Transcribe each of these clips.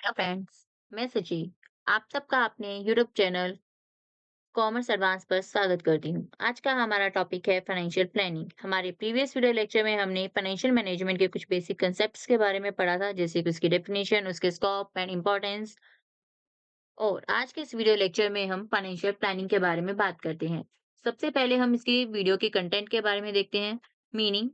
Hello friends, मैं सची आप सबका अपने यूट्यूब चैनल कॉमर्स एडवांस पर स्वागत करती हूँ। आज का हमारा टॉपिक है फाइनेंशियल प्लानिंग। हमारे प्रीवियस वीडियो लेक्चर में हमने फाइनेंशियल मैनेजमेंट के कुछ बेसिक कंसेप्ट्स के बारे में पढ़ा था, जैसे कि उसकी डेफिनेशन, उसके स्कोप एंड इम्पोर्टेंस। और आज के इस वीडियो लेक्चर में हम फाइनेंशियल प्लानिंग के बारे में बात करते हैं। सबसे पहले हम इसकी वीडियो के कंटेंट के बारे में देखते हैं। Meaning,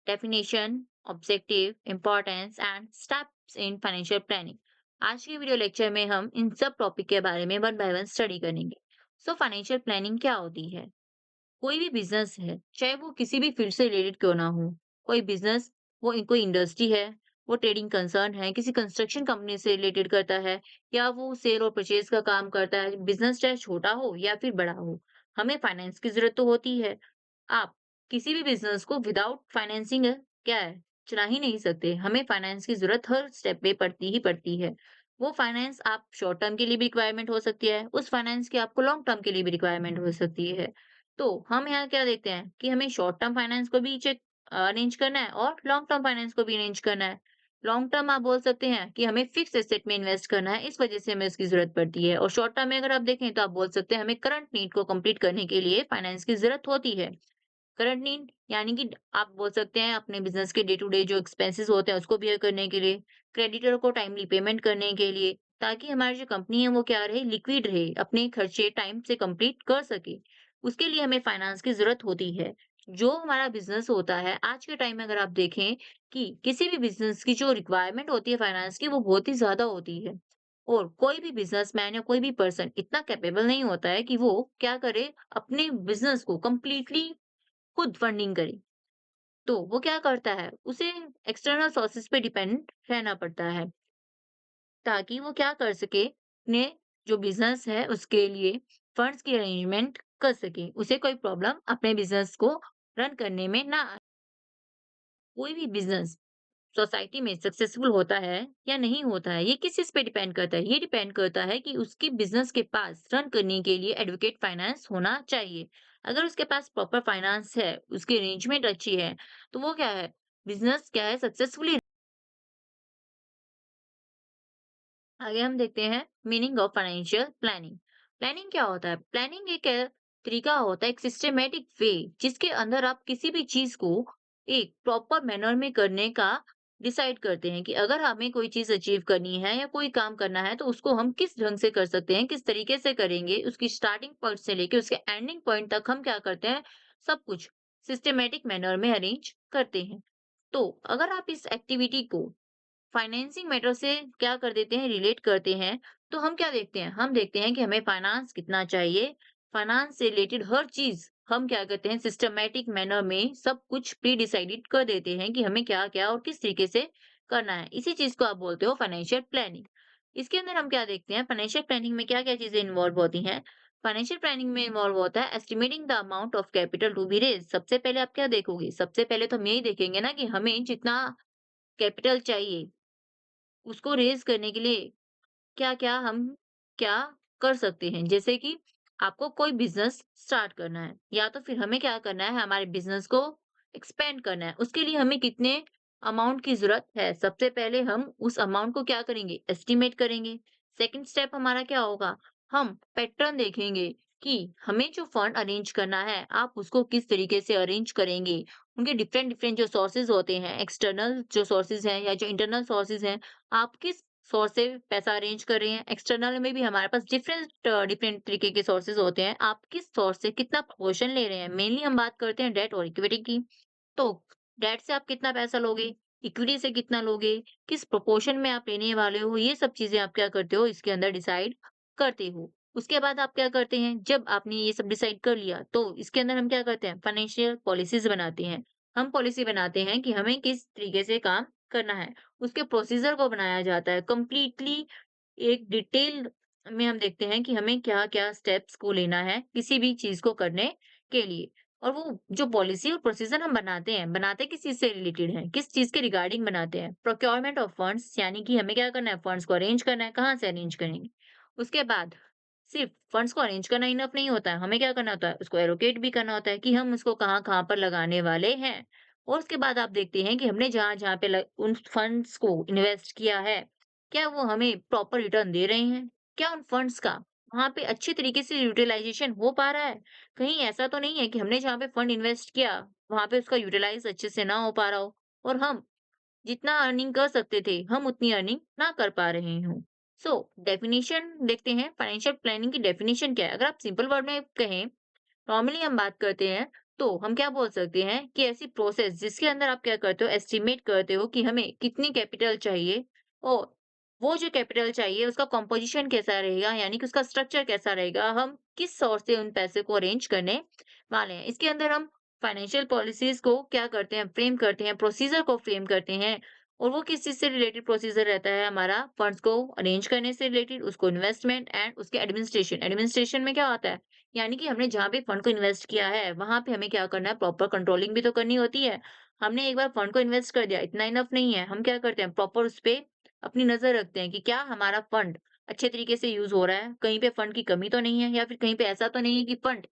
definition, objective, importance and steps in financial planning. आज के वीडियो लेक्चर में हम इन सब टॉपिक के बारे में वन बाय वन स्टडी करेंगे। सो फाइनेंशियल प्लानिंग क्या होती है? कोई भी बिजनेस है, चाहे वो किसी भी फील्ड से रिलेटेड क्यों ना हो, कोई बिजनेस, कोई इंडस्ट्री है, वो ट्रेडिंग कंसर्न है, किसी कंस्ट्रक्शन कंपनी से रिलेटेड करता है, या वो सेल और परचेज का काम करता है, बिजनेस चाहे छोटा हो या फिर बड़ा हो, हमें फाइनेंस की जरूरत तो होती है। आप किसी भी बिजनेस को विदाउट फाइनेंसिंग क्या है, चला ही नहीं सकते। हमें फाइनेंस की जरूरत हर स्टेप पे पड़ती ही पड़ती है। वो फाइनेंस आप शॉर्ट टर्म के लिए भी रिक्वायरमेंट हो सकती है, उस फाइनेंस की आपको लॉन्ग टर्म के लिए भी रिक्वायरमेंट हो सकती है। तो हम यहाँ क्या देखते हैं कि हमें शॉर्ट टर्म फाइनेंस को भी चेक अरेंज करना है और लॉन्ग टर्म फाइनेंस को भी अरेंज करना है। लॉन्ग टर्म आप बोल सकते हैं कि हमें फिक्स एसेट में इन्वेस्ट करना है, इस वजह से हमें इसकी जरूरत पड़ती है। और शॉर्ट टर्म में अगर आप देखें तो आप बोल सकते हैं हमें करंट नीड को कंप्लीट करने के लिए फाइनेंस की जरूरत होती है। करंट नीड यानी कि आप बोल सकते हैं अपने बिजनेस के डे टू डे जो एक्सपेंसेस होते हैं उसको बियर करने के लिए, क्रेडिटर को टाइमली पेमेंट करने के लिए, ताकि हमारी जो कंपनी है वो क्या रहे, लिक्विड रहे, अपने खर्चे टाइम से कंप्लीट कर सके। उसके लिए हमें फाइनेंस की जरूरत होती है। जो हमारा बिजनेस होता है आज के टाइम में, अगर आप देखें कि किसी भी बिजनेस की जो रिक्वायरमेंट होती है फाइनेंस की, वो बहुत ही ज्यादा होती है। और कोई भी बिजनेसमैन या कोई भी पर्सन इतना कैपेबल नहीं होता है कि वो क्या करे, अपने बिजनेस को कंप्लीटली खुद फंडिंग करे। तो वो क्या करता है, उसे एक्सटर्नल सोर्सेस पे डिपेंड रहना पड़ता है, ताकि वो क्या कर सके, अपने जो बिजनेस है उसके लिए फंड्स की अरेंजमेंट कर सके, उसे कोई प्रॉब्लम अपने बिजनेस को रन करने में ना आए। कोई भी बिजनेस सोसाइटी में सक्सेसफुल होता है या नहीं होता है, ये किस चीज पे डिपेंड करता है? ये डिपेंड करता है कि उसकी बिजनेस के पास रन करने के लिए एडवोकेट फाइनेंस होना चाहिए। अगर उसके पास प्रॉपर फाइनेंस है, उसकी अरेंजमेंट अच्छी है, तो वो क्या है, बिजनेस क्या है, सक्सेसफुली। आगे हम देखते हैं meaning of financial planning. Planning क्या होता है? प्लानिंग एक तरीका होता है, एक सिस्टमेटिक वे, जिसके अंदर आप किसी भी चीज को एक प्रॉपर मैनर में करने का डिसाइड करते हैं कि अगर हमें कोई चीज अचीव करनी है या कोई काम करना है तो उसको हम किस ढंग से कर सकते हैं, किस तरीके से करेंगे, उसकी स्टार्टिंग पॉइंट से लेके उसके एंडिंग पॉइंट तक हम क्या करते हैं, सब कुछ सिस्टमेटिक मैनर में अरेंज करते हैं। तो अगर आप इस एक्टिविटी को फाइनेंसिंग मैटर से क्या कर देते हैं, रिलेट करते हैं, तो हम क्या देखते हैं, हम देखते हैं कि हमें फाइनेंस कितना चाहिए। फाइनेंस से रिलेटेड हर चीज हम क्या करते हैं, सिस्टमैटिक मैनर में सब कुछ प्री डिसाइडेड कर देते हैं कि हमें क्या क्या और किस तरीके से करना है। इसी चीज को आप बोलते हो फाइनेंशियल प्लानिंग। इसके अंदर हम क्या देखते हैं, फाइनेंशियल प्लानिंग में क्या क्या चीजें इन्वॉल्व होती हैं। फाइनेंशियल प्लानिंग में इन्वॉल्व होता है estimating the amount of capital to be raise. सबसे पहले आप क्या देखोगे, सबसे पहले तो हम यही देखेंगे ना कि हमें जितना कैपिटल चाहिए उसको रेज़ करने के लिए क्या-क्या हम क्या कर सकते हैं? जैसे कि आपको कोई बिज़नेस स्टार्ट करना है, या तो फिर हमें क्या करना है, हमारे बिज़नेस को एक्सपेंड करना है। उसके लिए हमें कितने अमाउंट की ज़रूरत है? सबसे पहले हम उस अमाउंट को क्या करेंगे, एस्टिमेट करेंगे। सेकंड स्टेप हमारा क्या होगा, हम पैटर्न देखेंगे कि हमें जो फंड अरेंज करना है, आप उसको किस तरीके से अरेंज करेंगे। उनके डिफरेंट डिफरेंट जो सोर्सेज़ होते हैं, एक्सटर्नल जो सोर्सेज़ हैं या जो इंटरनल सोर्सेज़ हैं, आप किस सोर्स से पैसा अरेंज कर रहे हैं। एक्सटर्नल में भी हमारे पास डिफरेंट डिफरेंट तरीके के सोर्सेज होते हैं, आप किस सोर्स से कितना प्रोपोर्शन ले रहे हैं। मेनली हम बात करते हैं डेट और इक्विटी की। तो डेट से आप कितना पैसा लोगे, इक्विटी से कितना लोगे, किस प्रोपोर्शन में आप लेने वाले हो, ये सब चीजें आप क्या करते हो, इसके अंदर डिसाइड करते हो। उसके बाद आप क्या करते हैं, जब आपने ये सब डिसाइड कर लिया तो इसके अंदर हम क्या करते हैं, फाइनेंशियल पॉलिसीज बनाते हैं। हम पॉलिसी बनाते हैं कि हमें किस तरीके से काम करना है। उसके प्रोसीजर को बनाया जाता है कंप्लीटली, एक डिटेल में हम देखते हैं कि हमें क्या-क्या स्टेप्स को लेना है किसी भी चीज़ को करने के लिए। और वो जो पॉलिसी और प्रोसीजर हम बनाते किस चीज़ से रिलेटेड हैं, किस चीज़ के रिगार्डिंग बनाते हैं? प्रोक्योरमेंट ऑफ फंड्स, यानी कि हमें क्या करना है, फंड्स को अरेंज करना है, कहाँ से अरेंज करेंगे? उसके बाद सिर्फ फंड्स को अरेंज करना इनफ नहीं होता है, हमें क्या करना होता है, उसको एलोकेट भी करना होता है कि हम उसको कहाँ-कहाँ पर लगाने वाले हैं। और उसके बाद आप देखते हैं कि हमने जहाँ-जहाँ पे उन फंड्स को इन्वेस्ट किया है, क्या वो हमें प्रॉपर रिटर्न दे रहे हैं? क्या उन फंड्स का वहाँ पे अच्छे तरीके से यूटिलाइज़ेशन हो पा रहा है? कहीं ऐसा तो नहीं है कि हमने जहाँ पे फंड इन्वेस्ट किया, वहाँ पे उसका यूटिलाइज़ अच्छे से ना हो पा रहा हो और हम जितना अर्निंग कर सकते थे, हम उतनी अर्निंग ना कर पा रहे हों। सो डेफिनिशन देखते हैं, फाइनेंशियल प्लानिंग की डेफिनिशन क्या है? अगर आप सिंपल वर्ड में कहें, नॉर्मली हम बात करते हैं, तो हम क्या बोल सकते हैं कि ऐसी प्रोसेस जिसके अंदर आप क्या करते हो, एस्टिमेट करते हो कि हमें कितनी कैपिटल चाहिए और वो जो कैपिटल चाहिए उसका कंपोज़िशन कैसा रहेगा, यानी कि उसका स्ट्रक्चर कैसा रहेगा, हम किस सोर्स से उन पैसे को अरेंज करने वाले हैं। इसके अंदर हम फाइनेंशियल पॉलिसीज़ को क्या करते हैं, फ्रेम करते हैं, प्रोसीजर को फ्रेम करते हैं और वो किस चीज़ से रिलेटेड प्रोसीजर रहता है हमारा, फंड्स को अरेंज करने से रिलेटेड, उसको इन्वेस्टमेंट एंड उसके एडमिनिस्ट्रेशन। एडमिनिस्ट्रेशन में क्या होता है, यानी कि हमने जहाँ पे फंड को इन्वेस्ट किया है, वहाँ पे हमें क्या करना है, प्रॉपर कंट्रोलिंग भी तो करनी होती है। हमने एक बार फंड को इन्वेस्ट कर दिया, इतना इनफ नहीं है। हम क्या करते हैं, प्रॉपर उसपे अपनी नज़र रखते हैं कि क्या हमारा फंड अच्छे तरीके से यूज़ हो रहा है, कहीं पे फंड की कमी तो नहीं है या फिर कहीं पे ऐसा तो नहीं है कि फंड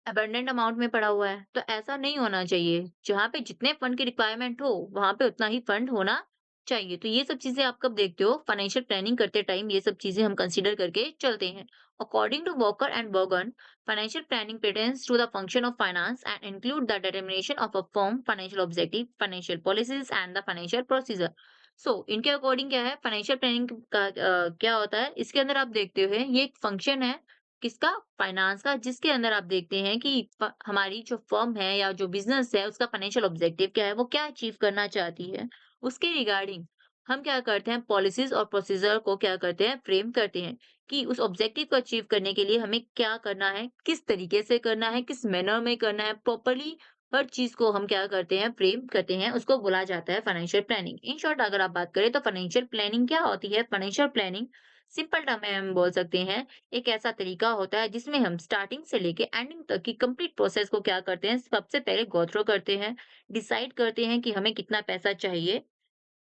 अबंडेंट अमाउंट में पड़ा हुआ है, तो ऐसा नहीं होना चाहिए। जहाँ पे जितने फंड की रिक्वायरमेंट हो, वहाँ पे उतना ही फंड होना चाहिए। तो ये सब चीज़ें आप कब देखते हो? फाइनेंशियल प्लानिंग करते टाइम ये सब चीज़ें हम कंसीडर करके चलते हैं। According to Walker and Bergen, financial planning pertains to the function of finance and include the determination of a firm financial objective, financial policies and the financial procedure. सो इनके according क्या है, फाइनेंशियल प्लानिंग का क्या होता है? इसके अंदर आप देखते हुए ये एक फंक्शन है किसका? फाइनेंस का, जिसके अंदर आप देखते हैं कि हमारी जो फर्म है या जो बिजनेस है उसका फाइनेंशियल ऑब्जेक्टिव क्या है, वो क्या अचीव करना चाहती है, उसके रिगार्डिंग हम क्या करते हैं, पॉलिसीज और प्रोसीजर को क्या करते हैं, फ्रेम करते हैं कि उस ऑब्जेक्टिव को अचीव करने के लिए हमें क्या करना है, किस तरीके से करना है, किस मैनर में करना है, प्रॉपरली हर चीज को हम क्या करते हैं, फ्रेम करते हैं, उसको बोला जाता है फाइनेंशियल प्लानिंग। इन शॉर्ट अगर आप बात करें तो फाइनेंशियल प्लानिंग क्या होती है? फाइनेंशियल प्लानिंग सिंपल टर्म में हम बोल सकते हैं, एक ऐसा तरीका होता है जिसमें हम स्टार्टिंग से लेके एंडिंग तक की कंप्लीट प्रोसेस को क्या करते हैं, सबसे पहले गो थ्रू करते हैं, डिसाइड करते हैं कि हमें कितना पैसा चाहिए,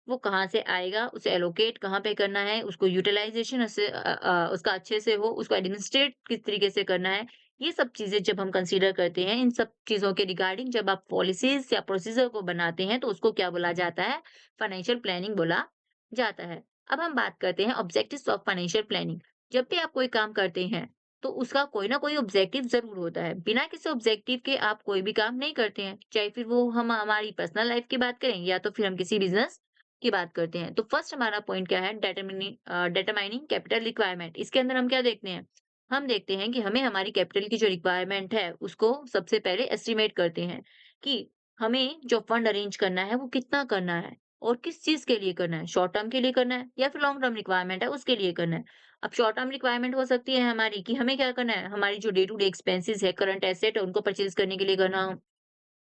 वो कहाँ से आएगा, उसे एलोकेट कहाँ पे करना है, उसको यूटिलाइजेशन उसका अच्छे से हो, उसको एडमिनिस्ट्रेट किस तरीके से करना है। ये सब चीज़ें जब हम कंसीडर करते हैं, इन सब चीज़ों के रिगार्डिंग जब आप पॉलिसीज़ या प्रोसीजर को बनाते हैं, तो उसको क्या बोला जाता है? फाइनेंशियल प्लानिंग बोला जाता है। अब हम बात करते हैं ऑब्जेक्टिव्स ऑफ फाइनेंशियल प्लानिंग। जब भी आप कोई काम करते हैं, तो उसका कोई ना कोई ऑब्जेक्टिव ज़रूर होता है। बिना किसी ऑब्जेक्टिव के आप कोई भी काम नहीं करते हैं, चाहे फिर वो हम हमारी पर्सनल लाइफ की बात करें या तो फिर हम किसी बिज़नेस की बात करते हैं। तो फर्स्ट हमारा पॉइंट क्या है, डिटरमाइनिंग कैपिटल रिक्वायरमेंट। इसके अंदर हम क्या देखते हैं, हम देखते हैं कि हमें हमारी कैपिटल की जो रिक्वायरमेंट है उसको सबसे पहले एस्टिमेट करते हैं कि हमें जो फंड अरेंज करना है वो कितना करना है और किस चीज के लिए करना है, शॉर्ट टर्म के लिए करना है या फिर लॉन्ग टर्म रिक्वायरमेंट है उसके लिए करना है। अब शॉर्ट टर्म रिक्वायरमेंट हो सकती है हमारी कि हमें क्या करना है, हमारी जो डे टू डे एक्सपेंसेस है, करंट एसेट है, उनको परचेज करने के लिए करना हो।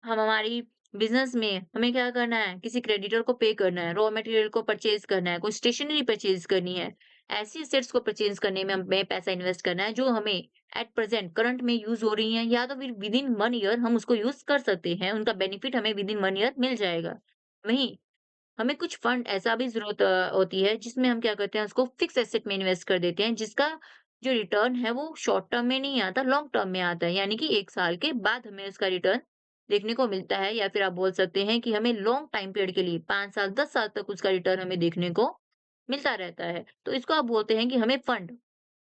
हम हमारी बिज़नेस में हमें क्या करना है, किसी क्रेडिटर को पे करना है, रॉ मटेरियल को परचेज़ करना है, कोई स्टेशनरी परचेज़ करनी है। ऐसी एसेट्स को परचेज़ करने में हमें पैसा इन्वेस्ट करना है जो हमें एट प्रेज़ेंट करंट में यूज़ हो रही हैं या तो फिर विदिन 1 ईयर हम उसको यूज़ कर सकते हैं, उनका बेनिफिट हमें विदिन 1 ईयर मिल जाएगा। वहीं हमें कुछ फंड ऐसा भी ज़रूरत होती है जिसमें हम क्या करते हैं, उसको फिक्स एसेट में इन्वेस्ट कर देते हैं जिसका जो रिटर्न है वो शॉर्ट टर्म में नहीं आता, लॉन्ग टर्म में आता है। यानी कि 1 साल के बाद हमें उसका रिटर्न देखने को मिलता है या फिर आप बोल सकते हैं कि हमें लॉन्ग टाइम पीरियड के लिए 5 साल, 10 साल तक उसका रिटर्न हमें देखने को मिलता रहता है। तो इसको आप बोलते हैं कि हमें फंड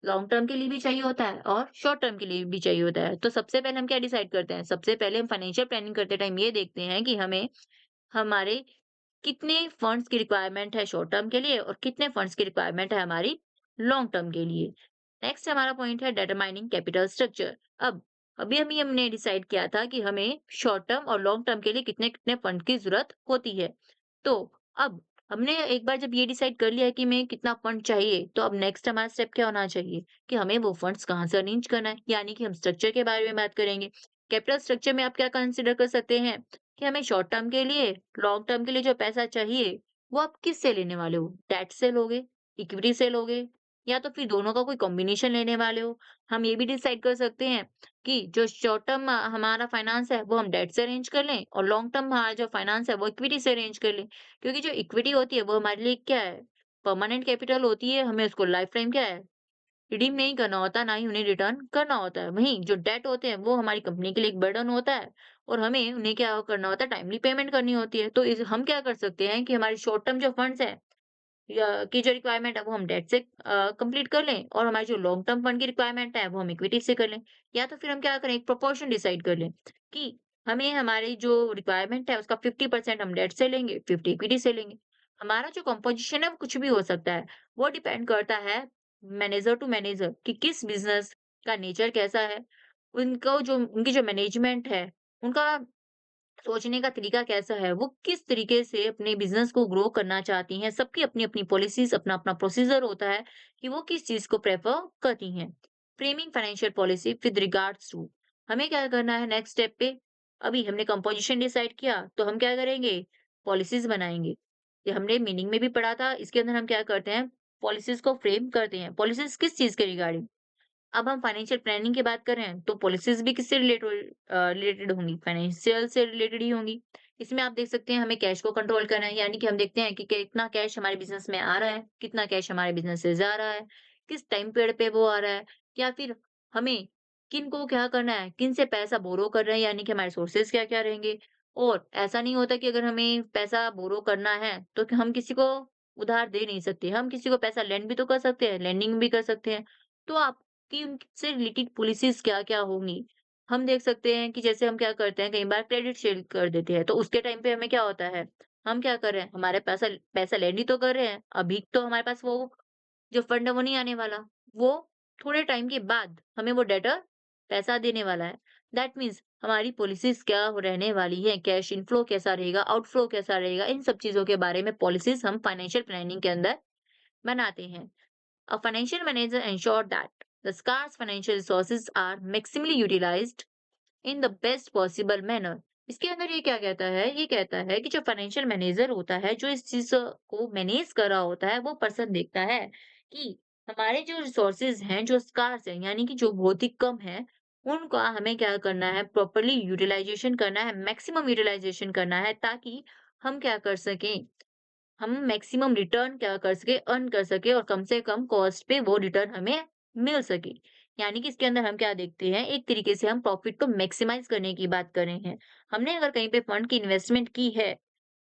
लॉन्ग टर्म के लिए भी चाहिए होता है और शॉर्ट टर्म के लिए भी चाहिए होता है। तो सबसे पहले हम क्या डिसाइड करते हैं? सबसे पहले हम फाइनेंशियल प्लानिंग करते टाइम ये देखते हैं कि हमें हमारे कितने फंड्स की रिक्वायरमेंट है शॉर्ट टर्म के लिए और कितने फंड्स की रिक्वायरमेंट है हमारी लॉन्ग टर्म के लिए। नेक्स्ट हमारा पॉइंट है डिटरमाइनिंग कैपिटल स्ट्रक्चर। अब अभी अभी हमने डिसाइड किया था कि हमें शॉर्ट टर्म और लॉन्ग टर्म के लिए कितने कितने फंड की जरूरत होती है। तो अब हमने एक बार जब ये डिसाइड कर लिया कि हमें कितना फंड चाहिए, तो अब नेक्स्ट हमारा स्टेप क्या होना चाहिए कि हमें वो फंड्स कहाँ से अरेंज करना है, यानी कि हम स्ट्रक्चर के बारे में बात करेंगे। कैपिटल स्ट्रक्चर में आप क्या कंसिडर कर सकते हैं कि हमें शॉर्ट टर्म के लिए, लॉन्ग टर्म के लिए जो पैसा चाहिए, वो आप किससे लेने वाले हो? डेट से लोगे, इक्विटी से लोगे या तो फिर दोनों का कोई कॉम्बिनेशन लेने वाले हो? हम ये भी डिसाइड कर सकते हैं कि जो शॉर्ट टर्म हमारा फाइनेंस है, वो हम डेट से अरेंज कर लें और लॉन्ग टर्म हमारा जो फाइनेंस है, वो इक्विटी से अरेंज कर लें। क्योंकि जो इक्विटी होती है, वो हमारे लिए क्या है? परमानेंट कैपिटल होती है, हमें उसको लाइफ टाइम क्या है? रिडीम नहीं करना होता, ना ही उन्हें रिटर्न करना होता है। वहीं जो डेट होते हैं, वो हमारी कंपनी के लिए एक बर्डन होता है और हमें उन्हें क्या करना होता है, टाइमली पेमेंट करनी होती है। तो इस हम क्या कर सकते हैं कि हमारे शॉर्ट टर्म जो फंड्स हैं, की जो रिक्वायरमेंट है वो हम डेट से कंप्लीट कर लें और हमारी जो लॉन्ग टर्म फंड की रिक्वायरमेंट है वो हम इक्विटी से कर लें। या तो फिर हम क्या करें, एक प्रोपोर्शन डिसाइड कर लें कि हमें हमारी जो रिक्वायरमेंट है उसका 50% हम डेट से लेंगे, 50 इक्विटी से लेंगे। हमारा जो कंपोज़िशन है वो कुछ भी हो सकता है। वो डिपेंड करता है मैनेजर टू मैनेजर कि किस बिज़नेस का नेचर कैसा है। उनको जो उनकी जो मैनेजमेंट है, उनका सोचने का तरीका कैसा है, वो किस तरीके से अपने बिज़नेस को ग्रो करना चाहती हैं, सबकी अपनी-अपनी पॉलिसीज़, अपना-अपना प्रोसीजर होता है कि वो किस चीज़ को प्रेफ़र करती हैं। Framing financial policy with regards to हमें क्या करना है नेक्स्ट स्टेप पे, अभी हमने कंपोज़िशन डिसाइड किया, तो हम क्या करेंगे, पॉलिसीज़ बनाएँगे। ये हमने मीनिंग में भी पढ़ा था, इसके अंदर हम क्या करते हैं, पॉलिसीज़ को फ्रेम करते हैं। पॉलिसीज़ किस चीज़ के रिगार्डिंग? अब हम फाइनेंशियल प्लानिंग की बात कर रहे हैं, तो पॉलिसीज़ भी किससे रिलेटेड होंगी? फाइनेंशियल से रिलेटेड ही होंगी। इसमें आप देख सकते हैं हमें कैश को कंट्रोल करना है, यानी कि हम देखते हैं कि कितना कैश हमारे बिज़नेस में आ रहा है, कितना कैश हमारे बिज़नेस से जा रहा है, किस टाइम पीरियड पे वो आ रहा है, या फिर हमें किनको क्या करना है, किन से पैसा बोरो कर रहे हैं, यानी कि हमारे सोर्सेज़ क्या-क्या रहेंगे। और ऐसा नहीं होता कि अगर हमें पैसा बोरो करना है, तो हम किसी को उधार दे नहीं सकते। हम किसी को पैसा लेंड भी तो कर सकते हैं, लेंडिंग भी कर सकते हैं। तो आप कि उनसे रिलेटेड पॉलिसीज़ क्या-क्या होंगी। हम देख सकते हैं कि जैसे हम क्या करते हैं, कई बार क्रेडिट शेयर कर देते हैं, तो उसके टाइम पे हमें क्या होता है, हम क्या कर रहे हैं, हमारे पैसा पैसा लेंड ही तो कर रहे हैं, अभी तो हमारे पास वो जो फंड है वो नहीं आने वाला, वो थोड़े टाइम के बाद हमें वो डेटर पैसा देने वाला है। दैट मीन्स हमारी पॉलिसीज़ क्या हो रहने वाली है, कैश इनफ्लो कैसा रहेगा, आउटफ्लो कैसा रहेगा, इन सब चीज़ों के बारे में पॉलिसीज़ हम फाइनेंशियल प्लानिंग के अंदर बनाते हैं। A financial manager ensures that the scarce financial resources are maximally utilized in the best possible manner. इसके अंदर ये क्या कहता है? ये कहता है कि जो फाइनेंशियल मैनेजर होता है, जो इस चीज़ को मैनेज कर रहा होता है, वो पर्सन देखता है कि हमारे जो रिसोर्सेज हैं, जो स्कार्स हैं, यानी कि जो बहुत ही कम है, उनका हमें क्या करना है? प्रॉपर्ली यूटिलाइजेशन करना है, मैक्सिमम यूटिलाइजेशन करना है, ताकि हम क्या कर सकें, हम मैक्सिमम रिटर्न क्या कर सके, अर्न कर सके और कम से कम कॉस्ट पे वो रिटर्न हमें मिल सके। यानी कि इसके अंदर हम क्या देखते हैं, एक तरीके से हम प्रॉफिट को मैक्सिमाइज करने की बात कर रहे हैं। हमने अगर कहीं पे फंड की इन्वेस्टमेंट की है,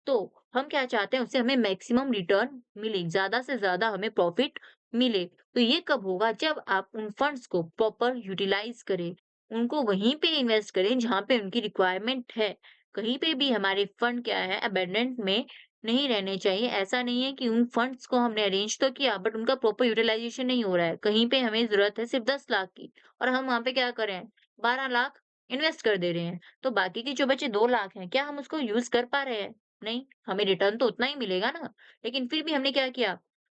तो हम क्या चाहते हैं, उससे हमें मैक्सिमम रिटर्न मिले, ज्यादा से ज्यादा हमें प्रॉफिट मिले। तो ये कब होगा, जब आप उन फंड्स को प्रॉपर यूटिलाइज करें, उनको वहीं पे इन्वेस्ट करें जहां पे उनकी रिक्वायरमेंट है। कहीं पे भी हमारे फंड क्या है, अबेंडेंट में नहीं रहने चाहिए। ऐसा नहीं है कि उन फंड्स को हमने अरेंज तो किया, बट उनका प्रॉपर यूटिलाइज़ेशन नहीं हो रहा है। कहीं पे हमें ज़रूरत है सिर्फ़ 10 लाख की और हम वहाँ पे क्या कर रहे हैं, 12 लाख इन्वेस्ट कर दे रहे हैं। तो बाकी के जो बचे 2 लाख हैं, क्या हम उसको यूज़ कर पा रहे हैं? नहीं, हमें रिटर्न तो उतना ही मिलेगा ना। लेकिन फिर भी हमने क्या किया,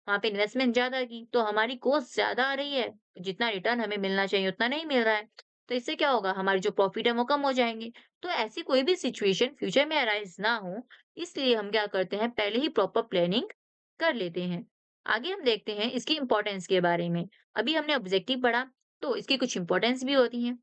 वहाँ पे इन्वेस्टमेंट ज़्यादा की, तो हमारी कॉस्ट ज़्यादा आ रही है। जितना रिटर्न हमें मिलना चाहिए उतना नहीं मिल रहा है। तो इससे क्या होगा, हमारी जो प्रॉफ़िट है वो कम हो जाएँगे। तो ऐसी कोई भी सिचुएशन फ्यूचर में अराइज़ ना हो, इसलिए हम क्या करते हैं, पहले ही प्रॉपर प्लानिंग कर लेते हैं। आगे हम देखते हैं इसकी इम्पोर्टेंस के बारे में। अभी हमने ऑब्जेक्टिव पढ़ा, तो इसकी कुछ इम्पोर्टेंस भी होती हैं।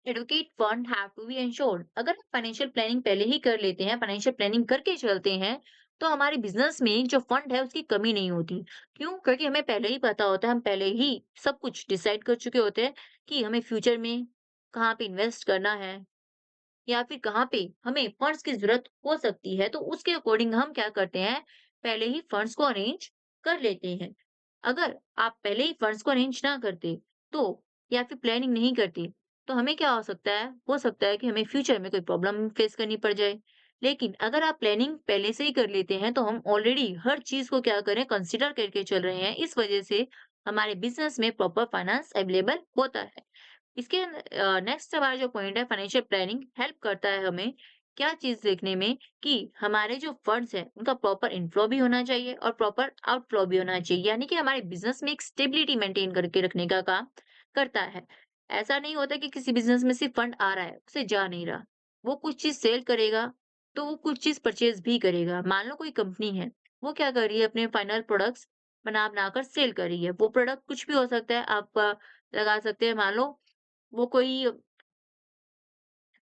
Adequate fund have to be ensured. अगर हम फाइनेंशियल प्लानिंग पहले ही कर लेते हैं, फाइनेंशियल प्लानिंग करके चलते हैं, तो हमारे बिज़नेस में जो फंड है उसकी कमी नहीं होती। क्यों? क्योंकि हमें पहले ही पता होता है, हम पहले ही सब कुछ डिसाइड कर चुके होते हैं कि हमें फ्यूचर में कहाँ पे इन्वेस्ट करना है, या फिर कहाँ पे हमें फंड्स की ज़रूरत हो सकती है, तो उसके अकॉर्डिंग हम क्या करते हैं, पहले ही फंड्स को अरेंज कर लेते हैं। अगर आप पहले ही फंड्स को अरेंज ना करते, तो या फिर प्लानिंग नहीं करते, तो हमें क्या हो सकता है कि हमें फ्यूचर में कोई प्रॉब्लम फेस करनी पड़ जाए। लेकिन अगर आप प्लानिंग पहले से ही कर लेते हैं, तो हम ऑलरेडी हर चीज़ को क्या करें, कंसीडर करके चल रहे हैं। इस वजह से हमारे बिज़नेस में प्रॉपर फाइनेंस अवेलेबल होता है। इसके नेक्स्ट हमारा जो पॉइंट है, फाइनेंशियल प्लानिंग हेल्प करता है हमें क्या चीज़ देखने में, कि हमारे जो फंड्स हैं उनका प्रॉपर इनफ्लो भी होना चाहिए और प्रॉपर आउटफ्लो भी होना चाहिए, यानी कि हमारे बिजनेस में एक स्टेबिलिटी मेंटेन करके रखने का काम करता है। ऐसा नहीं होता कि किसी बिजनेस में सिर्फ फंड आ रहा है, उसे जा नहीं रहा। वो कुछ चीज सेल करेगा, तो वो कुछ चीज परचेज भी करेगा। मान लो कोई कंपनी है, वो क्या कर रही है, अपने फाइनल प्रोडक्ट्स बना बना कर सेल कर रही है। वो प्रोडक्ट कुछ भी हो सकता है, आप लगा सकते हैं, मान लो वो कोई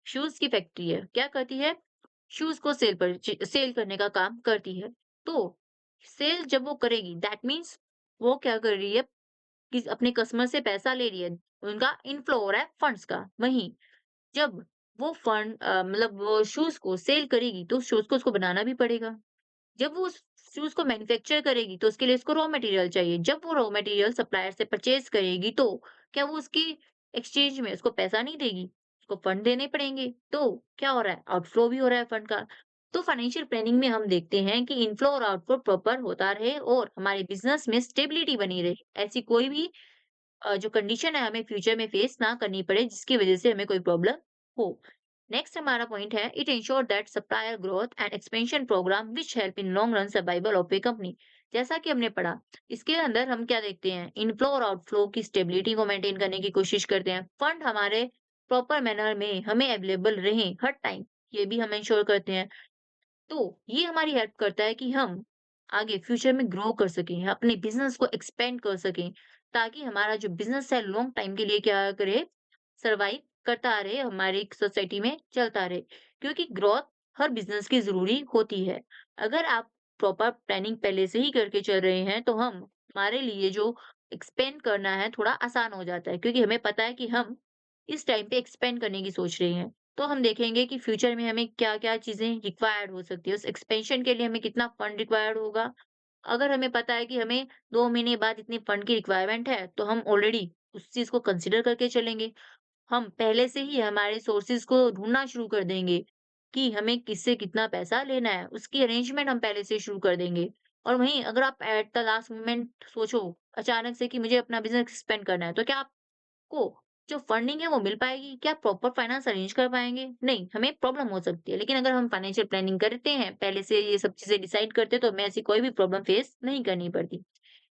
शूज़ की फैक्ट्री है, क्या करती है? शूज़ को सेल करने का काम करती है। तो सेल जब वो करेगी, दैट मीन्स वो क्या कर रही है, कि अपने कस्टमर से पैसा ले रही है, उनका इनफ्लो हो रहा है फंड्स का। वहीं जब वो फंड मतलब वो शूज़ को सेल करेगी, तो उस शूज़ को उसको बनाना भी पड़ेगा। जब वो उस फिर उसको मैन्युफैक्चर करेगी तो उसके लिए उसको रॉ मटेरियल चाहिए। जब वो रॉ मटेरियल सप्लायर से परचेज़ करेगी तो क्या वो उसकी एक्सचेंज में उसको पैसा नहीं देगी? उसको फंड देने पड़ेंगे। तो क्या हो रहा है? आउटफ्लो भी हो रहा है फंड का। तो फाइनेंशियल प्लानिंग में हम देखते हैं कि इनफ्लो और आउटफ्लो प्रॉपर होता रहे और हमारे बिज़नेस में स्टेबिलिटी बनी रहे। ऐसी कोई भी जो कंडीशन है हमें फ्यूचर में फेस ना करनी पड़े जिसकी वजह से हमें कोई प्रॉब्लम हो। नेक्स्ट हमारा पॉइंट है it ensure that supplier growth and expansion programme which help in long run survival of a company. जैसा कि हमने पढ़ा, इसके अंदर हम क्या देखते हैं, इनफ्लो और आउटफ्लो की स्टेबिलिटी को मेंटेन करने की कोशिश करते हैं। फंड हमारे प्रॉपर मैनर में हमें अवेलेबल रहे हर टाइम, ये भी हम इंश्योर करते हैं। तो ये हमारी हेल्प करता है कि हम आगे फ्यूचर में ग्रो कर सकें, अपने बिज़नेस को एक्सपेंड कर सकें, ताकि हमारा जो बिज़नेस है लॉन्ग टाइम के लिए क्या करे, सर्वाइव करता रहे, हमारी सोसाइटी में चलता रहे। क्योंकि ग्रोथ हर बिज़नेस की ज़रूरी होती है। अगर आप प्रॉपर प्लानिंग पहले से ही करके चल रहे हैं, तो हमारे लिए जो एक्सपेंड करना है थोड़ा आसान हो जाता है, क्योंकि हमें पता है कि हम इस टाइम पे एक्सपेंड करने की सोच रहे हैं। तो हम देखेंगे कि फ्यूचर में हमें क्या-क्या चीज़ें रिक्वायर्ड हो सकती है। उस एक्सपेंशन के लिए हमें कितना फंड रिक्वायर्ड होगा। अगर हमें पता है कि हमें 2 महीने बाद इतने फंड की रिक्वायरमेंट है, तो हम ऑलरेडी उस चीज़ को कंसीडर करके चलेंगे। हम पहले से ही हमारे सोर्सेज़ को ढूँढना शुरू कर देंगे कि हमें किससे कितना पैसा लेना है। उसकी अरेंजमेंट हम पहले से शुरू कर देंगे। और वहीं अगर आप एट द लास्ट मोमेंट सोचो अचानक से कि मुझे अपना बिज़नेस एक्सपेंड करना है, तो क्या को जो फंडिंग है वो मिल पाएगी? क्या प्रॉपर फाइनेंस अरेंज कर पाएँगे? नहीं, हमें प्रॉब्लम हो सकती है। लेकिन अगर हम फाइनेंशियल प्लानिंग करते हैं, पहले से ये सब चीज़ें डिसाइड करते हैं, तो हमें ऐसी कोई भी प्रॉब्लम फेस नहीं करनी पड़ती।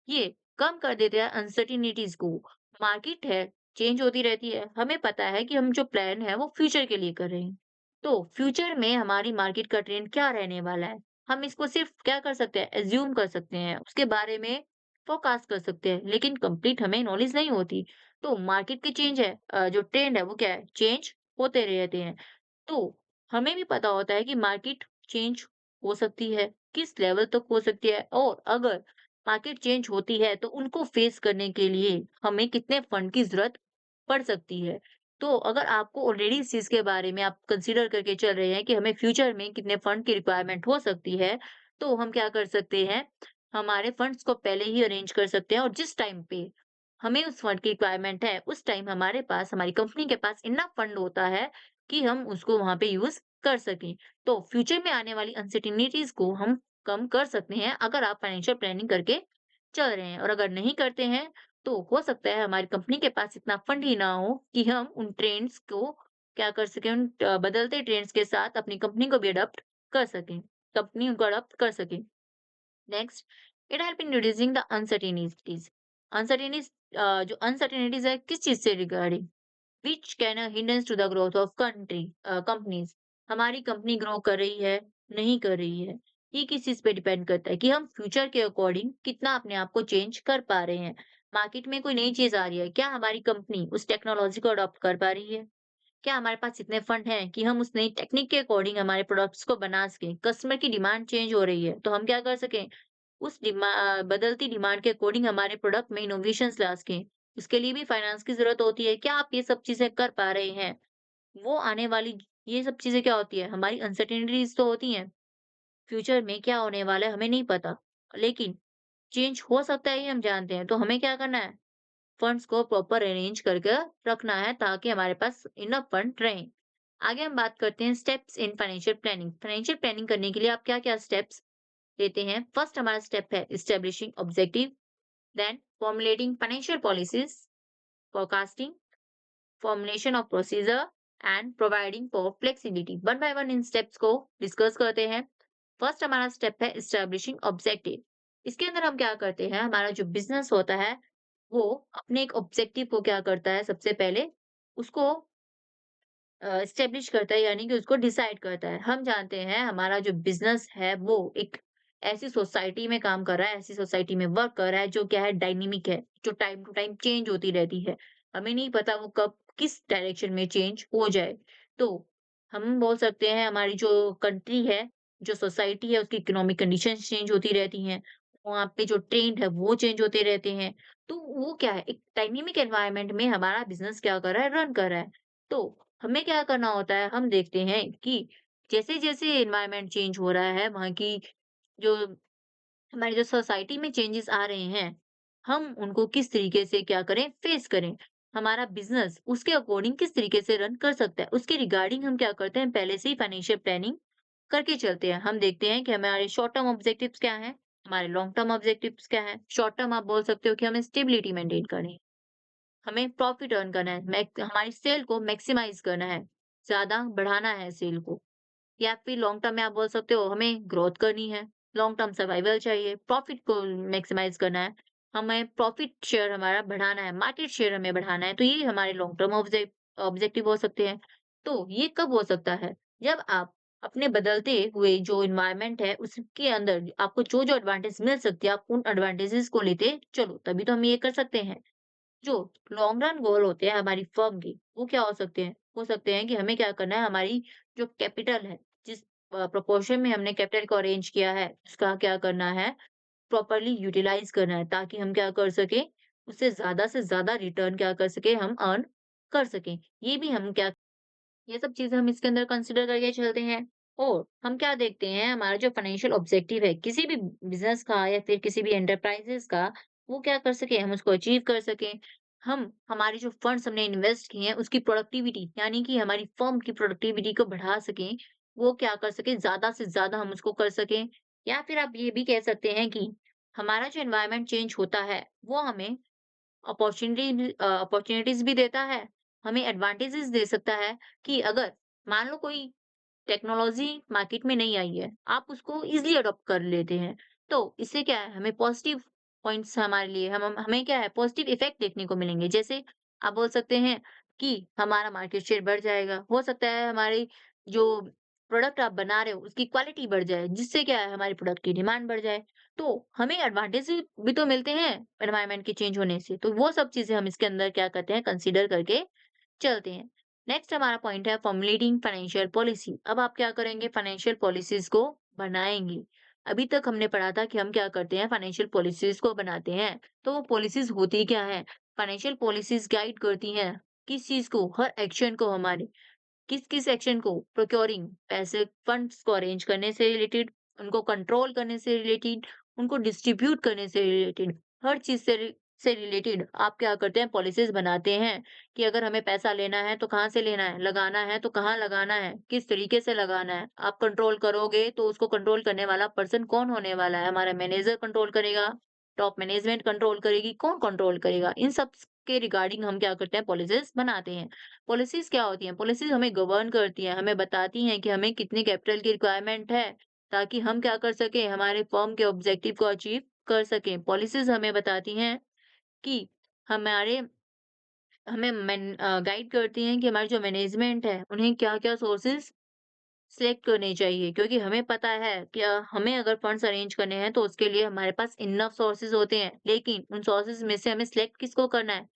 ये कम कर देते हैं अनसर्टेनिटीज़ को। मार्केट है, चेंज होती रहती है। हमें पता है कि हम जो प्लान है वो फ्यूचर के लिए कर रहे हैं। तो फ्यूचर में हमारी मार्केट का ट्रेंड क्या रहने वाला है? हम इसको सिर्फ़ क्या कर सकते हैं, अज़्यूम कर सकते हैं, उसके बारे में फ़ोरकास्ट कर सकते हैं, लेकिन कंप्लीट हमें नॉलेज नहीं होती। तो मार्केट की चेंज है जो ट्रेंड है वो क्या है? चेंज होते रहते हैं। तो हमें भी पता होता है कि मार्केट चेंज हो सकती है, किस लेवल तक हो सकती है, और अगर मार्केट चेंज होती है तो उनको फेस करने के लिए हमें कितने फंड की ज़रूरत पड़ सकती है। तो अगर आपको ऑलरेडी इस चीज़ के बारे में आप कंसीडर करके चल रहे हैं कि हमें फ्यूचर में कितने फंड की रिक्वायरमेंट हो सकती है, तो हम क्या कर सकते हैं, हमारे फंड्स को पहले ही अरेंज कर सकते हैं और जिस टाइम पे हमें उस फंड की रिक्वायरमेंट है, उस टाइम हमारे पास, हमारी कंपनी के पास इनफ फंड होता है कि हम उसको वहाँ पे यूज़ कर सकें। तो फ्यूचर में आने वाली अनसर्टेनिटीज़ को हम कम कर सकते हैं अगर आप फाइनेंशियल प्लानिंग करके चल रहे हैं, और अगर नहीं करते हैं तो हो सकता है हमारी कंपनी के पास इतना फंड ही ना हो कि हम उन ट्रेंड्स को क्या कर सकें, उन बदलते ट्रेंड्स के साथ अपनी कंपनी को भी अडॉप्ट कर सकें, कंपनी उनको अडॉप्ट कर सके। Next, it help in reducing the uncertainties. Uncertainties जो अनसर्टेनिटीज है किस चीज से regarding, which can hindrance to the growth of companies. हमारी कंपनी ग्रो कर रही है, नहीं कर रही है, ये किस चीज पे डिपेंड करता है कि हम फ्यूचर के अकॉर्डिंग कितना अपने आप को चेंज कर पा रहे हैं। मार्केट में कोई नई चीज आ रही है, क्या हमारी कंपनी उस टेक्नोलॉजी को अडॉप्ट कर पा रही है? क्या हमारे पास इतने फंड हैं कि हम उस नई टेक्निक के अकॉर्डिंग हमारे प्रोडक्ट्स को बना सकें? कस्टमर की डिमांड चेंज हो रही है, तो हम क्या कर सकें, उस बदलती डिमांड के अकॉर्डिंग हमारे प्रोडक्ट में इनोवेशंस ला सकें। उसके लिए भी फाइनेंस की ज़रूरत होती है। क्या आप ये सब चीज़ें कर पा रहे हैं? वो आने वाली ये सब चीज़ें क्या होती है, हमारी अनसर्टेनिटीज़ तो होती हैं। फ्यूचर में क्या होने वाला है हमें नहीं पता, लेकिन चेंज हो सकता है ये हम जानते हैं। तो हमें क्या करना है? फंड्स को प्रॉपर अरेंज करके रखना है ताकि हमारे पास इनफ फंड रहें। आगे हम बात करते हैं steps in financial planning. Financial planning करने के लिए आप क्या-क्या स्टेप्स लेते हैं? फर्स्ट हमारा स्टेप है establishing objective, then formulating financial policies, forecasting, formulation of procedure and providing for flexibility. One by one in steps को डिस्कस करते हैं। फर्स्ट हमारा स्टेप है एस्टेब्लिशिंग ऑब्जेक्टिव। इसके अंदर हम क्या करते हैं, हमारा जो बिजनेस होता है वो अपने एक ऑब्जेक्टिव को क्या करता है, सबसे पहले उसको एस्टेब्लिश करता है, यानी कि उसको डिसाइड करता है। हम जानते हैं हमारा जो बिज़नेस है वो एक ऐसी सोसाइटी में काम कर रहा है, ऐसी सोसाइटी में वर्क कर रहा है जो क्या है, डायनामिक है, जो टाइम टू टाइम चेंज होती रहती है। हमें नहीं पता वो कब किस डायरेक्शन में चेंज हो जाए। तो हम बोल सकते हैं हमारी जो कंट्री है, जो सोसाइटी है, उसकी इकोनॉमिक कंडीशंस चेंज होती रहती हैं। वहाँ पे जो ट्रेंड है वो चेंज होते रहते हैं। तो वो क्या है, एक डायनामिक एनवायरनमेंट में हमारा बिज़नेस क्या कर रहा है, रन कर रहा है। तो हमें क्या करना होता है, हम देखते हैं कि जैसे-जैसे एनवायरनमेंट चेंज हो रहा है, वहाँ की जो हमारी जो सोसाइटी में चेंजेस आ रहे हैं, हम उनको किस तरीके से क्या करें, फेस करें। हमारा बिज़नेस उसके अकॉर्डिंग किस तरीके से रन कर सकता है, उसके रिगार्डिंग हम क्या करते हैं, पहले से ही फाइनेंशियल प्लानिंग करके चलते हैं। हम देखते हैं कि हमारे शॉर्ट टर्म ऑब्जेक्टिव्स क्या हैं, हमारे लॉन्ग टर्म ऑब्जेक्टिव्स क्या हैं। शॉर्ट टर्म आप बोल सकते हो कि हमें स्टेबिलिटी मेंटेन करनी है, हमें प्रॉफिट अर्न करना है, हमारी सेल को मैक्सिमाइज़ करना है, ज़्यादा बढ़ाना है सेल को। या फिर लॉन्ग टर्म में आप बोल सकते हो हमें ग्रोथ करनी है, लॉन्ग टर्म सर्वाइवल चाहिए, प्रॉफिट को मैक्सिमाइज़ करना है, हमें प्रॉफिट शेयर हमारा बढ़ाना है, मार्केट शेयर हमें बढ़ाना है, तो ये हमारे लॉन्ग टर्म ऑब्जेक्टिव हो सकते हैं। तो ये कब हो सकता है? जब आप अपने बदलते हुए जो एनवायरनमेंट है उसके अंदर आपको जो-जो एडवांटेज मिल सकती है, आप उन एडवांटेजेस को लेते चलो, तभी तो हम ये कर सकते हैं। जो लॉन्ग रन गोल होते हैं हमारी फर्म के, वो क्या हो सकते हैं? हो सकते हैं कि हमें क्या करना है, हमारी जो कैपिटल है, जिस प्रोपोर्शन में हमने कैपिटल को अरेंज किया है, उसका क्या करना है, प्रॉपर्ली यूटिलाइज़ करना है, ताकि हम क्या कर सकें, उससे ज़्यादा से ज़्यादा रिटर्न क्या कर सकें, हम अर्न कर सकें। ये भी हम क्या ये सब चीज़ें हम इसके अंदर कंसीडर करके चलते हैं। और हम क्या देखते हैं, हमारा जो फाइनेंशियल ऑब्जेक्टिव है किसी भी बिजनेस का या फिर किसी भी एंटरप्राइजेस का, वो क्या कर सके, हम उसको अचीव कर सकें। हम हमारी जो फंड्स हमने इन्वेस्ट किए हैं उसकी प्रोडक्टिविटी, यानी कि हमारी फर्म की प्रोडक्टिविटी को बढ़ा सकें, वो क्या कर सकें, ज्यादा से ज्यादा हम उसको कर सकें। या फिर आप ये भी कह सकते हैं कि हमारा जो एनवायरनमेंट चेंज होता है वो हमें अपॉर्च्युनिटीज़ भी देता है, हमें एडवांटेजेस दे सकता है कि अगर मान लो कोई टेक्नोलॉज़ी मार्केट में नहीं आई है, आप उसको ईज़िली अडॉप्ट कर लेते हैं। तो इससे क्या है, हमें पॉज़िटिव पॉइंट्स हमारे लिए हमें क्या है, पॉज़िटिव इफ़ेक्ट देखने को मिलेंगे। जैसे आप बोल सकते हैं कि हमारा मार्केट शेयर बढ़ जाएगा, हो सकता है हमारी जो प्रोडक्ट आप बना रहे हो उसकी क्वालिटी बढ़ जाए, जिससे क्या है, हमारी प्रोडक्ट की डिमांड बढ़ जाए। तो हमें एडवांटेज भी तो मिलते हैं एनवायरनमेंट के चेंज होने से, तो वो सब चीज़ें हम इसके अंदर क्या करते हैं, कंसीडर करके चलते हैं। नेक्स्ट हमारा पॉइंट है फॉर्मुलेटिंग फाइनेंशियल पॉलिसी। अब आप क्या करेंगे, फाइनेंशियल पॉलिसीज़ को बनाएँगे। अभी तक हमने पढ़ा था कि हम क्या करते हैं, फाइनेंशियल पॉलिसीज़ को बनाते हैं। तो वो पॉलिसीज़ होती क्या हैं? फाइनेंशियल पॉलिसीज़ गाइड करती हैं किस चीज़ को, हर एक्शन को हमारे किस-किस एक्शन को, प्रोक्योरिंग पैसे फंड्स को अरेंज करने से रिलेटेड, उनको कंट्रोल करने से रिलेटेड, उनको डिस्ट्रीब्यूट करने से रिलेटेड, हर चीज़ से रिलेटेड आप क्या करते हैं, पॉलिसीज़ बनाते हैं कि अगर हमें पैसा लेना है तो कहाँ से लेना है, लगाना है तो कहाँ लगाना है, किस तरीके से लगाना है। आप कंट्रोल करोगे तो उसको कंट्रोल करने वाला पर्सन कौन होने वाला है? हमारा मैनेजर कंट्रोल करेगा, टॉप मैनेजमेंट कंट्रोल करेगी, कौन कंट्रोल करेगा? इन सब के रिगार्डिंग हम क्या करते हैं, पॉलिसीज़ बनाते हैं। पॉलिसीज़ क्या होती हैं? पॉलिसीज़ हमें गवर्न करती हैं, हमें बताती हैं कि हमें कितने कैपिटल की रिक्वायरमेंट है, ताकि हम क्या कर सकें, हमारे फर्म के ऑब्जेक्टिव को अचीव कर सकें। पॉलिसीज़ हमें बताती हैं कि हमारे गाइड करती हैं कि हमारी जो मैनेजमेंट है, उन्हें क्या-क्या सोर्सेज़ सिलेक्ट करने चाहिए, क्योंकि हमें पता है कि हमें अगर फंड्स अरेंज करने हैं तो उसके लिए हमारे पास इनफ सोर्सेज होते हैं, लेकिन उन सोर्सेज में से हमें सिलेक्ट किसको करना है।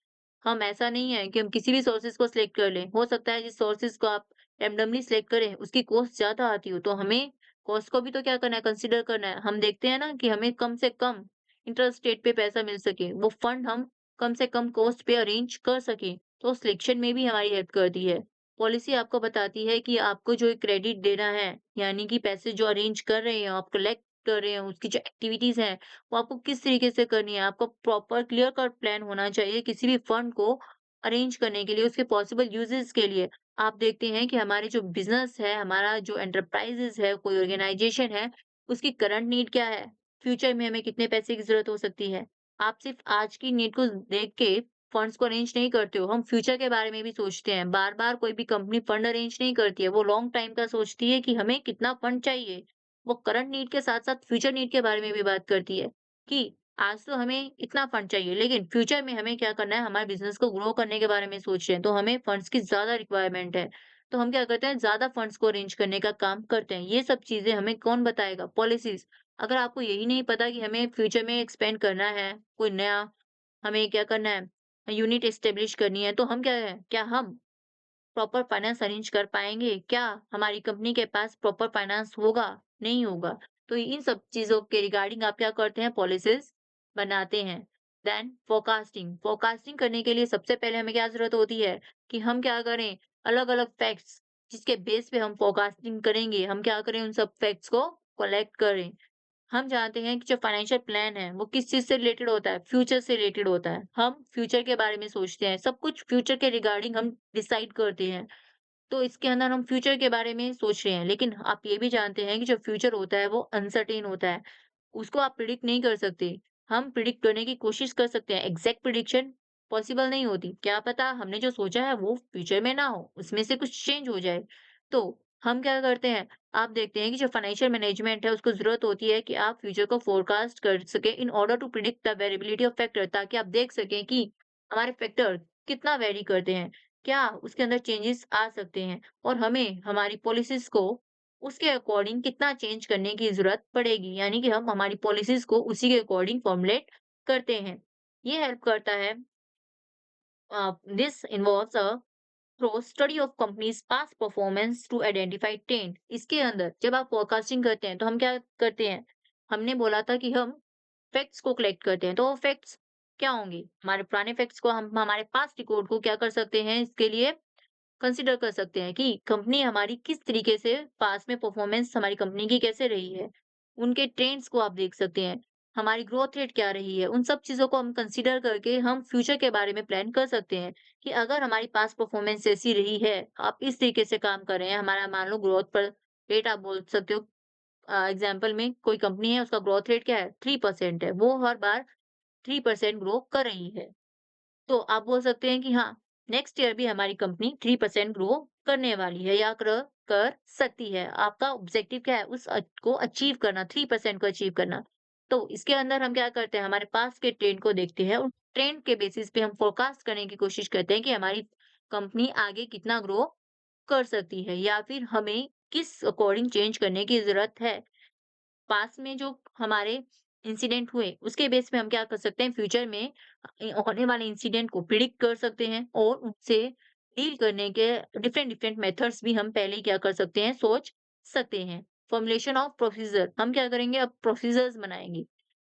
हम ऐसा नहीं है कि हम किसी भी सोर्सेज को सिलेक्ट कर लें, हो सकता है जिस सोर्सेज को आप रैंडमली सिलेक्ट करें उसकी कॉस्ट ज्यादा आती हो, तो हमें कॉस्ट को भी तो क्या करना है, कंसिडर करना है। हम देखते हैं ना कि हमें कम से कम इंटरेस्ट रेट पे पैसा मिल सके, वो फंड हम कम से कम कॉस्ट पे अरेंज कर सके, तो सिलेक्शन में भी हमारी हेल्प करती है। पॉलिसी आपको बताती है कि आपको जो क्रेडिट देना है, यानी कि पैसे जो अरेंज कर रहे हैं, आप कलेक्ट कर रहे हैं, उसकी जो एक्टिविटीज़ हैं, वो आपको किस तरीके से करनी है। आपका प्रॉपर क्लियर कट प्लान होना चाहिए किसी भी फंड को अरेंज करने के लिए, उसके पॉसिबल यूजेस के लिए। आप देखते हैं कि हमारे जो बिज़नेस है, हमारा जो एंटरप्राइज़ेज़ है, कोई ऑर्गेनाइज़ेशन है, उसकी करंट नीड क्या है? फ्यूचर में हमें कितने पैसे की ज़रूरत हो सकती है? आप सिर्फ़ आज की नीड को देख के फंड्स को अरेंज नहीं करते हो, हम फ्यूचर के बारे में भी सोचते हैं। बार-बार कोई भी कंपनी फंड अरेंज नहीं करती है, वो लॉन्ग टाइम का सोचती है कि हमें कितना फंड चाहिए। वो करंट नीड के साथ-साथ फ्यूचर नीड के बारे में भी बात करती है कि आज तो हमें इतना फंड चाहिए, लेकिन फ्यूचर में हमें क्या करना है, हमारे बिज़नेस को ग्रो करने के बारे में सोच रहे हैं, तो हमें फंड्स की ज़्यादा रिक्वायरमेंट है। तो हम क्या करते हैं, ज़्यादा फंड्स को अरेंज करने का काम करते हैं। ये सब चीज़ें हमें कौन बताएगा? पॉलिसीज़। अगर आपको यही नहीं पता कि हमें फ्यूचर में एक्सपेंड करना है, कोई नया हमें क्या करना है, यूनिट एस्टेब्लिश करनी है, तो हम क्या हम प्रॉपर फाइनेंस अरेंज कर पाएँगे? क्या हमारी कंपनी के पास प्रॉपर फाइनेंस होगा? नहीं होगा। तो इन सब चीज़ों के रिगार्डिंग आप क्या करते हैं, पॉलिसीज़ बनाते हैं। देन फोरकास्टिंग, फोरकास्टिंग करने के लिए सबसे पहले हमें क्या ज़रूरत होती है कि हम क्या करें, अलग-अलग फैक्ट्स जिसके बेस पे हम फोरकास्टिंग करेंगे, हम क्या करें, उन सब फैक्ट्स को कलेक्ट करें। हम जानते हैं कि जो फाइनेंशियल प्लान है, वो किस चीज़ से रिलेटेड होता है? फ्यूचर से रिलेटेड होता है। हम फ्यूचर के बारे में सोचते हैं, सब कुछ फ्यूचर के रिगार्डिंग हम डिसाइड करते हैं। तो इसके अंदर हम फ्यूचर के बारे में सोच रहे हैं, लेकिन आप ये भी जानते हैं कि जो फ्यूचर होता है वो अनसर्टेन होता है। उसको आप प्रिडिक्ट नहीं कर सकते। हम प्रिडिक्ट करने की कोशिश कर सकते हैं, एग्ज़ैक्ट प्रिडिक्शन पॉसिबल नहीं होती। क्या पता हमने जो सोचा है वो फ्यूचर में ना हो, उसमें से कुछ चेंज हो जाए। तो हम क्या करते हैं, आप देखते हैं कि जो फाइनेंशियल मैनेजमेंट है उसको ज़रूरत होती है कि आप फ्यूचर को फोरकास्ट कर सकें in order to predict the variability of factor, ताकि आप देख सकें कि हमारे फैक्टर कितना वेरी करते हैं। क्या उसके अंदर चेंजेस आ सकते हैं और हमें हमारी पॉलिसीज़ को उसके अकॉर्डिंग कितना चेंज करने की ज़रूरत पड़ेगी, यानी कि हम हमारी पॉलिसीज़ को उसी के अकॉर्डिंग फ़ॉर्मुलेट करते हैं। ये हेल्प करता है this involves a through study of companies past performance to identify trend. इसके अंदर जब आप फोरकास्टिंग करते हैं, तो हम क्या करते हैं? हमने बोला था कि हम फैक्ट्स को कलेक्ट करते हैं, तो वो फैक्ट्स क्या होंगे? हमारे पुराने फैक्ट्स को हम हमारे पास्ट रिकॉर्ड को क्या कर सकते हैं, इसके लिए कंसीडर कर सकते हैं कि कंपनी हमारी किस तरीके से पास्ट में परफॉर्मेंस हमारी कंपनी की कैसे रही है। उनके ट्रेंड्स को आप देख सकते हैं, हमारी ग्रोथ रेट क्या रही है, उन सब चीज़ों को हम कंसीडर करके हम फ्यूचर के बारे में प्लान कर सकते हैं कि अगर हमारी पास्ट परफॉर्मेंस ऐसी रही है, आप इस तरीके से काम कर रहे हैं, हमारा मान लो ग्रोथ पर रेट आप बोल सकते हो, एग्ज़ाम्पल में कोई कंपनी है उसका ग्रोथ रेट क्या है? 3% है, वो हर बार 3% ग्रो कर रही है। तो आप बोल सकते हैं कि हाँ, नेक्स्ट ईयर भी हमारी कंपनी 3% ग्रो करने वाली है या कर सकती है। आपका ऑब्जेक्टिव क्या है? उस को अचीव करना, 3% को अचीव करना। तो इसके अंदर हम क्या करते हैं, हमारे पास के ट्रेंड को देखते हैं और ट्रेंड के बेसिस पे हम फोरकास्ट करने की कोशिश करते हैं कि हमारी कंपनी आगे कितना ग्रो कर सकती है या फिर हमें किस अकॉर्डिंग चेंज करने की ज़रूरत है। पास्ट में जो हमारे इंसिडेंट हुए, उसके बेस पे हम क्या कर सकते हैं, फ्यूचर में होने वाले इंसिडेंट को प्रिडिक्ट कर सकते हैं और उनसे डील करने के डिफरेंट डिफरेंट मेथड्स भी हम पहले ही क्या कर सकते हैं, सोच सकते हैं। फॉर्मुलेशन ऑफ प्रोसीजर, हम क्या करेंगे, अब प्रोसीजर्स बनाएंगे।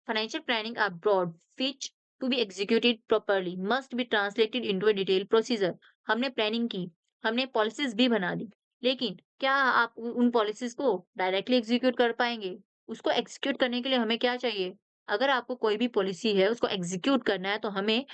Financial planning are broad which to be executed properly must be translated into a detail procedure. हमने प्लानिंग की, हमने पॉलिसीज भी बना दी, लेकिन क्या आप उन पॉलिसीज को डायरेक्टली एग्जीक्यूट कर पाएंगे? उसको एग्जीक्यूट करने के लिए हमें क्या चाहिए? अगर आपको कोई भी पॉलिसी है, उसको एग्जीक्यूट करना है, तो हमें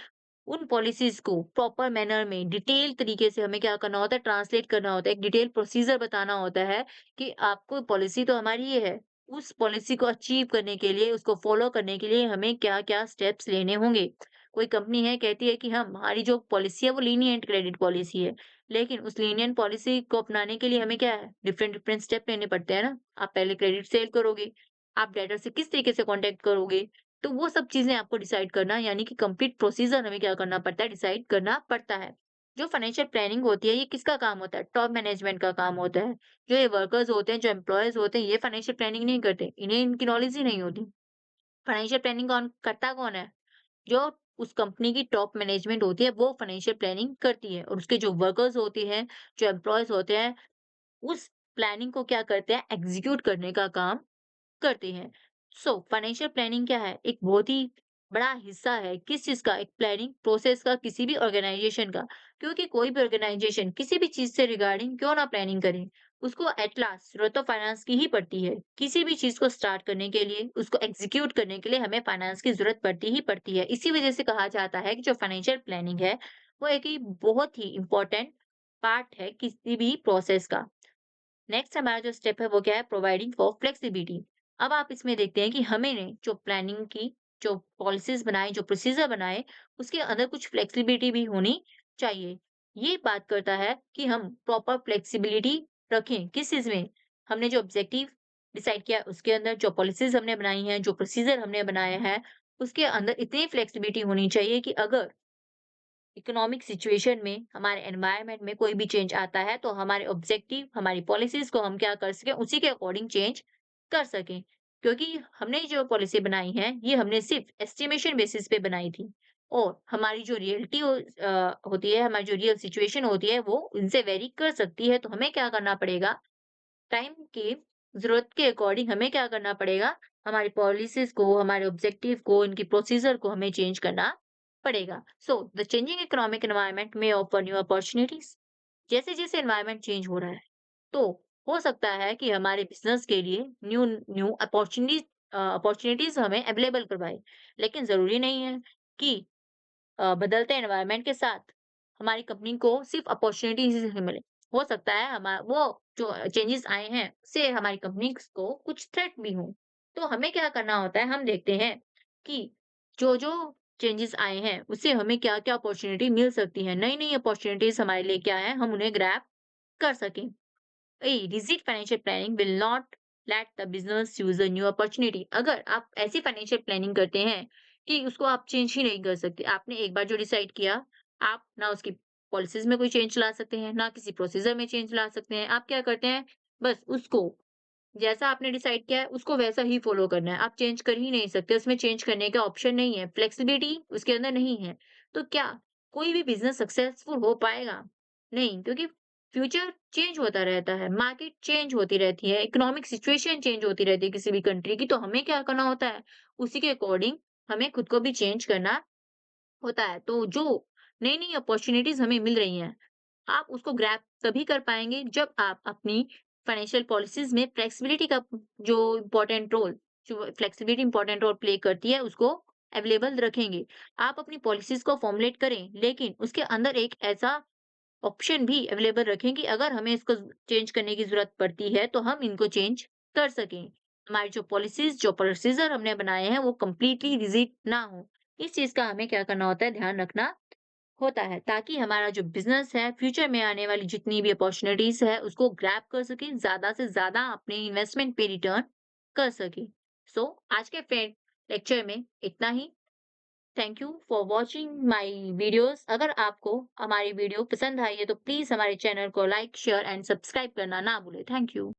उन पॉलिसीज़ को प्रॉपर मैनर में डिटेल तरीके से हमें क्या करना होता है, ट्रांसलेट करना होता है। एक डिटेल प्रोसीजर बताना होता है कि आपको पॉलिसी तो हमारी ये है, उस पॉलिसी को अचीव करने के लिए, उसको फॉलो करने के लिए हमें क्या-क्या स्टेप्स लेने होंगे। कोई कंपनी है, कहती है कि हम हमारी जो पॉलिसी है, वो लीनिएंट क्रेडिट पॉलिसी है, लेकिन उस लीनिएंट पॉलिसी को अपनाने के लिए हमें क्या है, डिफरेंट-डिफरेंट स्टेप लेने पड़ते हैं ना। आप पहले क्रेडिट सेल करोगे, आप डेटर से किस तरीके से कॉन्टैक्ट करोगे, तो वो सब चीज़ें आपको डिसाइड करना, यानी कि कंप्लीट प्रोसीजर हमें क्या करना पड़ता है, डिसाइड करना पड़ता है। जो फाइनेंशियल प्लानिंग होती है, ये किसका काम होता है? टॉप मैनेजमेंट का काम होता है। जो ये वर्कर्स होते हैं, जो एम्प्लॉइज़ होते हैं, ये फाइनेंशियल प्लानिंग नहीं करते। इन्हें इनकी नॉलेज ही नहीं होती। फाइनेंशियल प्लानिंग कौन है? जो उस कंपनी की टॉप मैनेजमेंट होती है, वो फाइनेंशियल प्लानिंग करती है और उसके जो वर्कर्स होते हैं, जो एम्प्लॉइज़ होते हैं, उस प्लानिंग को क्या करते हैं, एग्ज़ीक्यूट करने का काम करते हैं। सो फाइनेंशियल प्लानिंग क्या है? एक बहुत ही बड़ा हिस्सा है, किस चीज़ का? एक प्लानिंग प्रोसेस का, किसी भी ऑर्गेनाइज़ेशन का। क्योंकि कोई भी ऑर्गेनाइज़ेशन किसी भी चीज़ से रिगार्डिंग क्यों ना प्लानिंग करे, उसको एट लास्ट ज़रूरत तो फाइनेंस की ही पड़ती है। किसी भी चीज़ को स्टार्ट करने के लिए, उसको एग्ज़ीक्यूट करने के लिए हमें फाइनेंस की ज़रूरत पड़ती ही पड़ती है। इसी वजह से कहा जाता है कि जो फाइनेंशियल प्लानिंग है, वो एक ही बहुत ही इम्पोर्टेंट पार्ट है किसी भी प्रोसेस का। नेक्स्ट हमारा जो स्टेप है वो क्या है, प्रोवाइडिंग फॉर फ्लेक्सिबिलिटी। अब आप इसमें देखते हैं कि हमें ने जो प्लानिंग की, जो पॉलिसीज बनाई, जो प्रोसीजर बनाए, उसके अंदर कुछ फ्लेक्सिबिलिटी भी होनी चाहिए। ये बात करता है कि हम प्रॉपर फ्लेक्सिबिलिटी रखें किस चीज में, हमने जो ऑब्जेक्टिव डिसाइड किया उसके अंदर, जो पॉलिसीज हमने बनाई हैं, जो प्रोसीजर हमने बनाए हैं, उसके अंदर इतनी फ्लेक्सिबिलिटी होनी चाहिए कि अगर इकोनॉमिक सिचुएशन में, हमारे एनवायरनमेंट में कोई भी चेंज आता है, तो हमारे ऑब्जेक्टिव, हमारी पॉलिसीज़ को हम क्या कर सकें, उसी के अकॉर्डिंग चेंज कर सकें। क्योंकि हमने जो पॉलिसी बनाई है, ये हमने सिर्फ़ एस्टिमेशन बेसिस पे बनाई थी और हमारी जो रियलिटी होती है, हमारी जो रियल सिचुएशन होती है, वो इनसे वेरी कर सकती है। तो हमें क्या करना पड़ेगा, टाइम की ज़रूरत के अकॉर्डिंग हमें क्या करना पड़ेगा, हमारी पॉलिसीज़ को, हमारे ऑब्जेक्टिव को, इनकी प्रोसीजर को हमें चेंज करना पड़ेगा। So the changing economic environment में ऑफर न्यू अपॉर्च्युनिटीज़। जैसे-जैसे एनवायरनमेंट चेंज हो रहा है, तो हो सकता है कि हमारे बिज़नेस के लिए न्यू न्यू अपॉर्च्युनिटीज़ अपॉर्च्युनिटीज़ हमें अवेलेबल करवाए। लेकिन ज़रूरी नहीं है कि बदलते एनवायरनमेंट के साथ हमारी कंपनी को सिर्फ अपॉर्च्युनिटीज ही मिले। हो सकता है वो जो चेंजेस आए हैं उससे हमारी कंपनी को कुछ थ्रेट भी हो। तो हमें क्या करना होता है, हम देखते हैं कि जो जो चेंजेस आए हैं उससे हमें क्या क्या अपॉर्चुनिटी मिल सकती है, नई नई अपॉर्चुनिटीज हमारे लिए क्या है, हम उन्हें ग्रैब कर सकें। A rigid financial planning will not let the business use a new opportunity। अगर आप ऐसी फाइनेंशियल प्लानिंग करते हैं कि उसको आप चेंज ही नहीं कर सकते, आपने एक बार जो डिसाइड किया, आप ना उसकी पॉलिसीज में कोई चेंज ला सकते हैं, ना किसी प्रोसीजर में चेंज ला सकते हैं। आप क्या करते हैं, बस उसको जैसा आपने डिसाइड किया है उसको वैसा ही फॉलो करना है। आप चेंज कर ही नहीं सकते, उसमें चेंज करने का ऑप्शन नहीं है, फ्लेक्सिबिलिटी उसके अंदर नहीं है। तो क्या कोई भी बिज़नेस सक्सेसफुल हो पाएगा? नहीं, क्योंकि फ्यूचर चेंज होता रहता है, मार्केट चेंज होती रहती है, इकोनॉमिक सिचुएशन चेंज होती रहती है किसी भी कंट्री की, तो हमें क्या करना होता है, उसी के अकॉर्डिंग हमें खुद को भी चेंज करना होता है। तो जो नई-नई अपॉर्च्युनिटीज़ हमें मिल रही हैं, आप उसको ग्रैब तभी कर पाएँगे जब आप अपनी फाइनेंशियल पॉलिसीज़ में फ्लेक्सिबिलिटी का जो फ्लेक्सिबिलिटी इम्पोर्टेंट रोल प्ले करती है, उसको अवेलेबल रखेंगे। आप अपनी पॉलिसीज़ को फॉर्मुलेट करें, लेकिन उसके अंदर एक ऐसा ऑप्शन भी अवेलेबल रखें कि अगर हमें इसको चेंज करने की ज़रूरत पड़ती है, तो हम इनको चेंज कर सकें। हमारी जो पॉलिसीज़, जो प्रोसीजर हमने बनाए हैं, वो कंप्लीटली रिजिड ना हो। इस चीज़ का हमें क्या करना होता है, ध्यान रखना होता है, ताकि हमारा जो बिज़नेस है, फ्यूचर में आने वाली जितनी भी अपॉर्च्युनिटीज़ है, उसको ग्रैब कर सकें, ज़्यादा से ज़्यादा अपने इन्वेस्टमेंट पे रिटर्न कर सकें। सो आज के लेक्चर में इतना ही। Thank you for watching my videos. अगर आपको हमारी वीडियो पसंद आई है, तो प्लीज़ हमारे चैनल को लाइक, शेयर एंड सब्सक्राइब करना ना भूलें। Thank you.